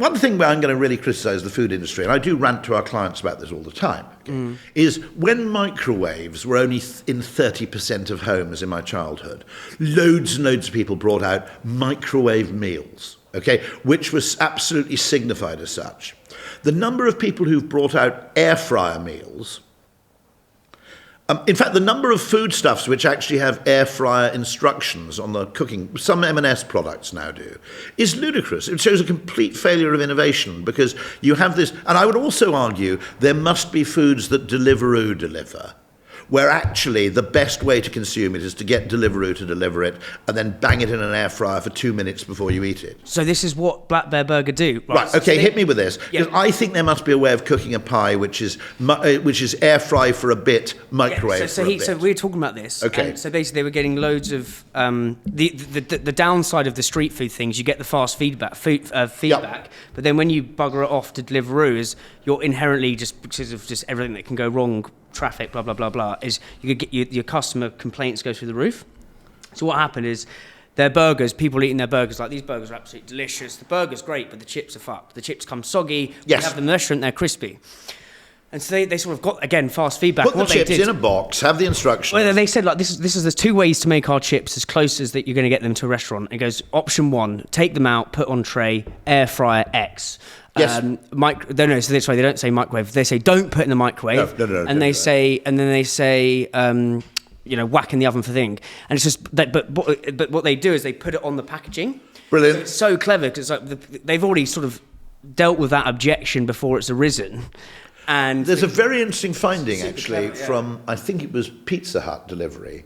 one thing where I'm going to really criticise the food industry, and I do rant to our clients about this all the time, is when microwaves were only in 30% of homes in my childhood, loads and loads of people brought out microwave meals, okay, which was absolutely signified as such. The number of people who've brought out air fryer meals, in fact, the number of foodstuffs which actually have air fryer instructions on the cooking, some M&S products now do, is ludicrous. It shows a complete failure of innovation because you have this, and I would also argue there must be foods that Deliveroo deliver, where actually the best way to consume it is to get Deliveroo to deliver it and then bang it in an air fryer for 2 minutes before you eat it. So this is what Black Bear Burger do, right? Right, okay, hit me with this. Because I think there must be a way of cooking a pie which is air fry for a bit, microwave for a bit. So we were talking about this. Okay. So basically they were getting loads of, the downside of the street food things, you get the fast feedback, but then when you bugger it off to Deliveroo, is you're inherently, just because of just everything that can go wrong, traffic, blah, blah, blah, blah, is you could get your customer complaints go through the roof. So what happened is their burgers, people eating their burgers, like these burgers are absolutely delicious. The burger's great, but the chips are fucked. The chips come soggy. Yes. You have them in the restaurant, they're crispy. And so they sort of got, again, fast feedback. Put the chips in a box, have the instructions. Well, they said, like, there's 2 ways to make our chips as close as that you're going to get them to a restaurant. It goes, option 1, take them out, put on tray, air fryer X. Yes. So they don't say microwave. They say don't put in the microwave. No. And they say, whack in the oven for thing. And it's just that. But what they do is they put it on the packaging. Brilliant. So it's so clever because like they've already sort of dealt with that objection before it's arisen. And there's a very interesting finding actually clever, yeah. from, I think it was Pizza Hut delivery,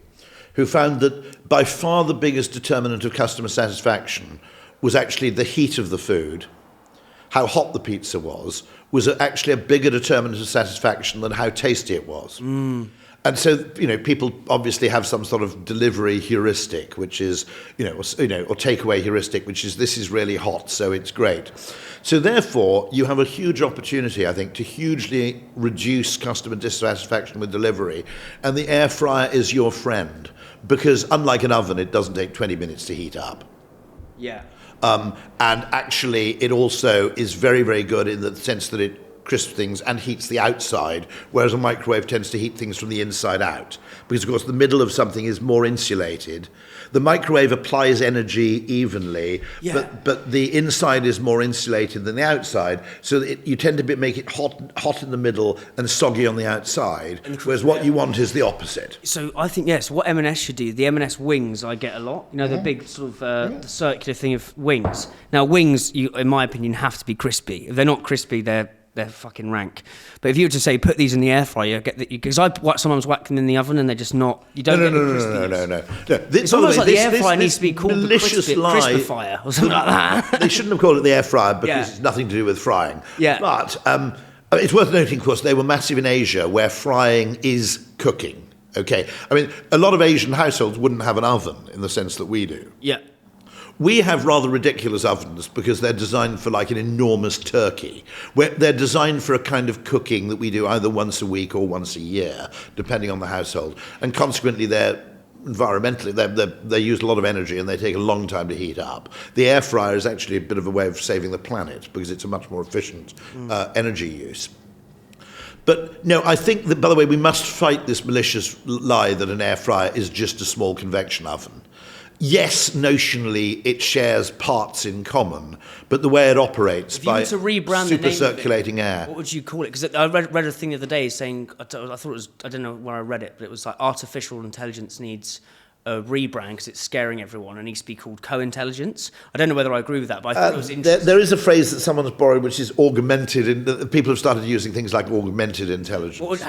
who found that by far the biggest determinant of customer satisfaction was actually the heat of the food. How hot the pizza was actually a bigger determinant of satisfaction than how tasty it was. And so, people obviously have some sort of delivery heuristic, which is, or takeaway heuristic, which is this is really hot, so it's great. So therefore, you have a huge opportunity, I think, to hugely reduce customer dissatisfaction with delivery. And the air fryer is your friend, because unlike an oven, it doesn't take 20 minutes to heat up. Yeah. And actually, it also is very, very good in the sense that it crisps things and heats the outside, whereas a microwave tends to heat things from the inside out. Because, of course, the middle of something is more insulated. The microwave applies energy evenly, but the inside is more insulated than the outside, so that you tend to make it hot in the middle and soggy on the outside, whereas what you want is the opposite. So I think, yes, what M&S should do, the M&S wings I get a lot, the big sort of the circular thing of wings. Now, wings, in my opinion, have to be crispy. If they're not crispy, they're fucking rank. But if you were to say put these in the air fryer, because I sometimes whack them in the oven and they're just not. You don't. No. It's almost like the air fryer needs to be called the crispifier or something like that. They shouldn't have called it the air fryer because it's nothing to do with frying. Yeah. But it's worth noting, of course, they were massive in Asia, where frying is cooking. Okay, I mean, a lot of Asian households wouldn't have an oven in the sense that we do. Yeah. We have rather ridiculous ovens because they're designed for like an enormous turkey. They're designed for a kind of cooking that we do either once a week or once a year, depending on the household. And consequently, they use a lot of energy and they take a long time to heat up. The air fryer is actually a bit of a way of saving the planet because it's a much more efficient energy use. But no, I think that, by the way, we must fight this malicious lie that an air fryer is just a small convection oven. Yes, notionally, it shares parts in common, but the way it operates by super circulating air. What would you call it? Because I read a thing the other day saying, I thought it was, I don't know where I read it, but it was like artificial intelligence needs a rebrand because it's scaring everyone and needs to be called co-intelligence. I don't know whether I agree with that, but I thought it was interesting. There is a phrase that someone has borrowed which is augmented, and people have started using things like augmented intelligence. What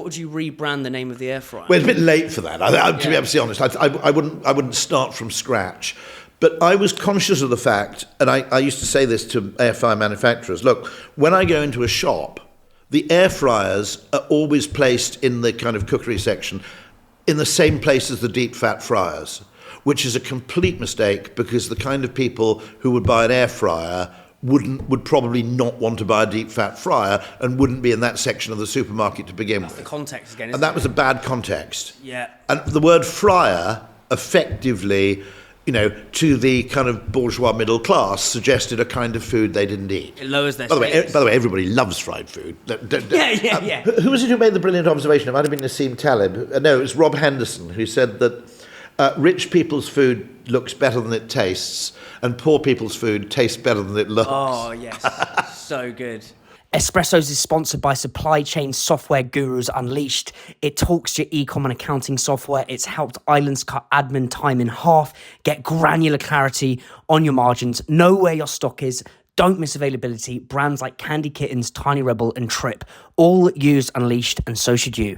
would you rebrand the name of the air fryer? Well, it's a bit late for that. To be absolutely honest, I wouldn't start from scratch. But I was conscious of the fact, and I used to say this to air fryer manufacturers, look, when I go into a shop, the air fryers are always placed in the kind of cookery section in the same place as the deep fat fryers, which is a complete mistake because the kind of people who would buy an air fryer would probably not want to buy a deep fat fryer and wouldn't be in that section of the supermarket to begin with. That's the context again, and that was a bad context. Yeah. And the word fryer effectively, to the kind of bourgeois middle class, suggested a kind of food they didn't eat. It lowers their By status. the way, everybody loves fried food. Yeah. Who was it who made the brilliant observation? It might have been Nassim Taleb. No, it was Rob Henderson who said that rich people's food looks better than it tastes, and poor people's food tastes better than it looks. Oh, yes. So good. Espressos is sponsored by supply chain software gurus Unleashed. It talks to your e-com and accounting software. It's helped Islands cut admin time in half, get granular clarity on your margins, know where your stock is, don't miss availability. Brands like Candy Kittens, Tiny Rebel and Trip all use Unleashed, and so should you.